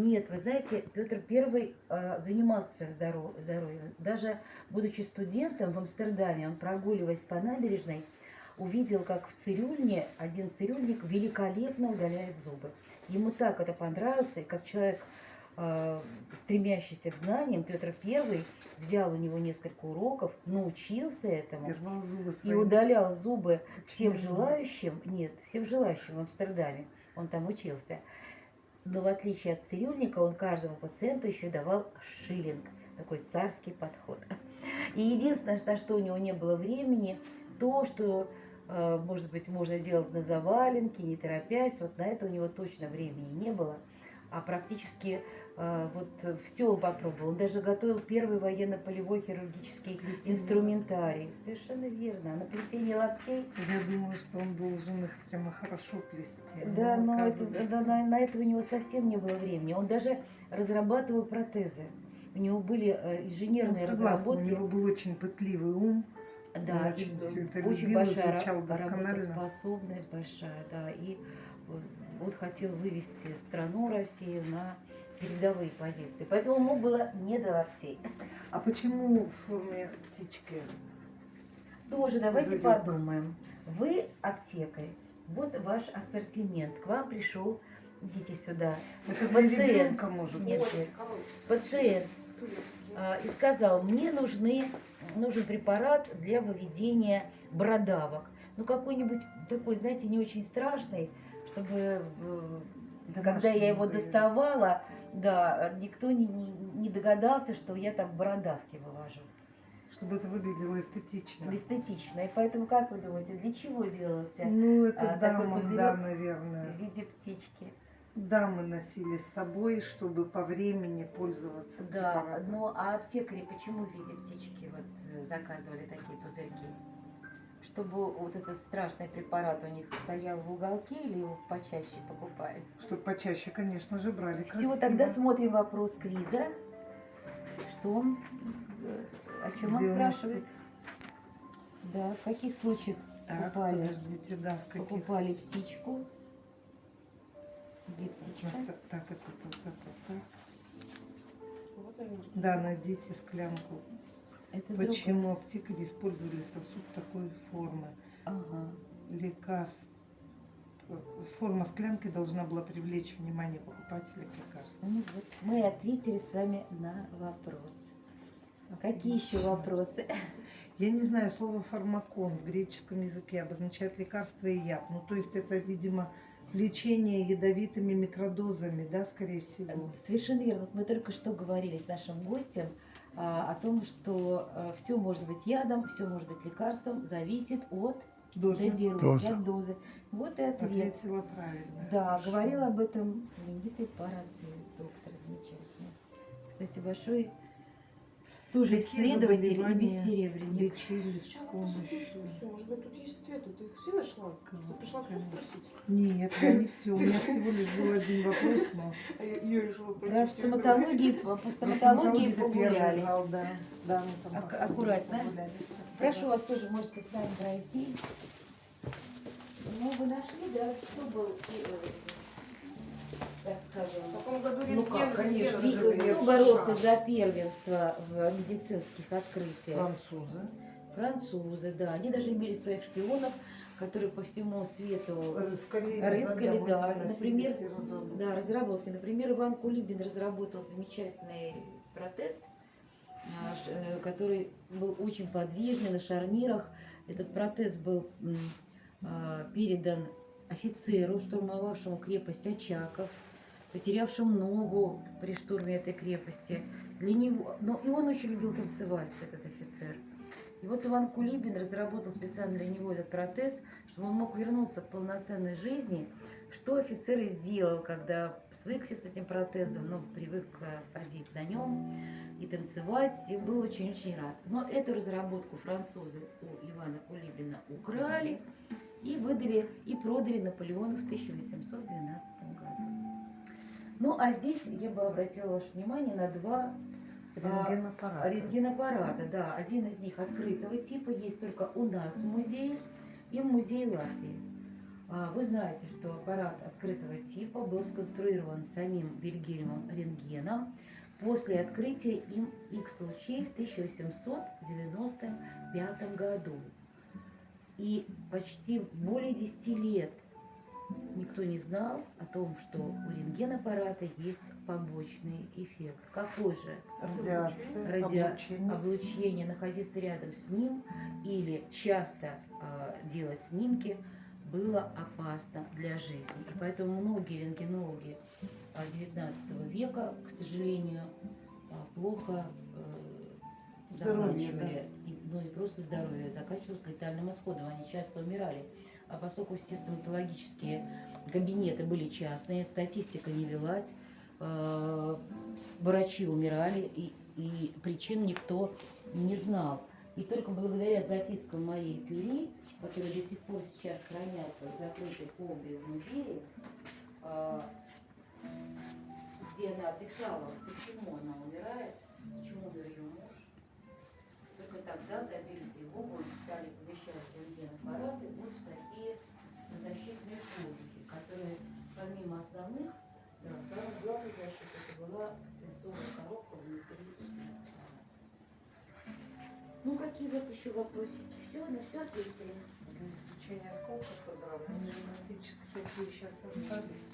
Нет, вы знаете, Петр I занимался своим здоровьем. Даже будучи студентом в Амстердаме, он, прогуливаясь по набережной, увидел, как в цирюльне один цирюльник великолепно удаляет зубы. Ему так это понравилось, и как человек, стремящийся к знаниям, Петр I взял у него несколько уроков, научился этому Рвал зубы и свои. удалял зубы всем Почему? желающим. Нет, всем желающим в Амстердаме. Он там учился. Но в отличие от цирюльника, он каждому пациенту еще давал шиллинг. Такой царский подход. И единственное, на что у него не было времени, то, что, может быть, можно делать на заваленке, не торопясь, вот на это у него точно времени не было. А практически вот все он попробовал. Он даже готовил первый военно-полевой хирургический инструментарий. Совершенно верно. А на плетение локтей. Я думаю, что он должен их прямо хорошо плести. Да, но это, оказывается, на это у него совсем не было времени. Он даже разрабатывал протезы. У него были инженерные согласна, у разработки. него был очень пытливый ум. Да, Он и очень всё это очень любил, большая изучал досконально. работоспособность большая, да. И он хотел вывести страну, Россию, на передовые позиции. Поэтому ему было не до локтей. А почему в форме птички? Тоже давайте Зайдёт. подумаем. Вы аптекарь, вот ваш ассортимент. К вам пришел, идите сюда, Это для пациент. ребенка, может Нет, быть. нет. Пациент и сказал, мне нужен препарат для выведения бородавок. Ну, какой-нибудь такой, знаете, не очень страшный, чтобы, когда я его доставала, да, никто не догадался, что я там бородавки вывожу. Чтобы это выглядело эстетично. Эстетично. И поэтому, как вы думаете, для чего делался Ну, это такой дамам, пузырек да, наверное. в виде птички? Дамы носили с собой, чтобы по времени пользоваться Да, препаратом. ну а аптекари почему в виде птички вот заказывали такие пузырьки? Чтобы вот этот страшный препарат у них стоял в уголке или его почаще покупали? Чтобы почаще, конечно же, брали Все, красиво. тогда смотрим вопрос квиза. Что он, о чем он Где у нас спрашивает? Да, в каких случаях Так, покупали, подождите, да, в каких? покупали птичку? Где птичка? Так, это. Да, найдите склянку. Это Почему аптекари использовали сосуд такой формы? Ага. Лекарств. Форма склянки должна была привлечь внимание покупателей к лекарству. Ну, вот мы ответили с вами на вопрос. Какие еще вопросы? Я не знаю, слово фармакон в греческом языке обозначает лекарство и яд. Ну, то есть это, видимо, лечение ядовитыми микродозами, да, скорее всего. Совершенно верно. Вот мы только что говорили с нашим гостем о том, что все может быть ядом, все может быть лекарством, зависит от дозировки, от дозы. Вот и ответ. Ответила правильно. Да, Хорошо. говорил об этом знаменитый Парацельс, доктор замечательный. Кстати, большой тоже Какие исследователь и заболевания бессеребренник. лечили с помощью? Может быть, тут есть ответы. Ты их все нашла? Ты пришла все спросить? Нет, я не все. У меня всего лишь был один вопрос, но... А я решила Про стоматологию, по стоматологии это первый погуляли. зал, да. Да, мы там Аккуратно. погуляли, спасибо. Прошу вас тоже, можете с нами пройти. Ну, вы нашли, да, кто был, так скажем, В каком году Ну как, конечно и же, кто боролся за первенство в медицинских открытиях? Французы. Французы, да. Они даже имели своих шпионов, которые по всему свету Рыскали, да. Например, да, разработки. Например, Иван Кулибин разработал замечательный протез, который был очень подвижный, на шарнирах. Этот протез был передан офицеру, штурмовавшему крепость Очаков, потерявшему ногу при штурме этой крепости. Для него, и он очень любил танцевать, этот офицер. И вот Иван Кулибин разработал специально для него этот протез, чтобы он мог вернуться к полноценной жизни, что офицер и сделал, когда свыкся с этим протезом, привык ходить на нем и танцевать, и был очень-очень рад. Но эту разработку французы у Ивана Кулибина украли и выдали, и продали Наполеону в 1812 году. Ну, а здесь я бы обратила ваше внимание на два рентгенаппарата. Да. Один из них открытого типа есть только у нас в музее и в музее Латвии. Вы знаете, что аппарат открытого типа был сконструирован самим Вильгельмом Рентгеном после открытия им Х-лучей в 1895 году. И почти более 10 лет никто не знал о том, что у рентгенаппарата есть побочный эффект. Какой же? Радиация, облучение. Облучение, находиться рядом с ним или часто делать снимки было опасно для жизни. И поэтому многие рентгенологи XIX века, к сожалению, плохо Здоровье, заканчивали, ну не просто здоровье, заканчивалось летальным исходом. Они часто умирали. А поскольку все стоматологические кабинеты были частные, статистика не велась, врачи умирали, и причин никто не знал. И только благодаря запискам моей Кюри, которые до сих пор сейчас хранятся в закрытой комнате в музее, где она описала, почему она умирает, почему умер ее муж, только тогда забили тревогу и стали помещать рентгенаппараты вот в такие защитные коврики, которые помимо основных, да, самая главная защита это была свинцовая коробка внутри. Ну, какие у вас еще вопросики? Все, на все ответили. Изучение осколков, они же практически такие сейчас остались.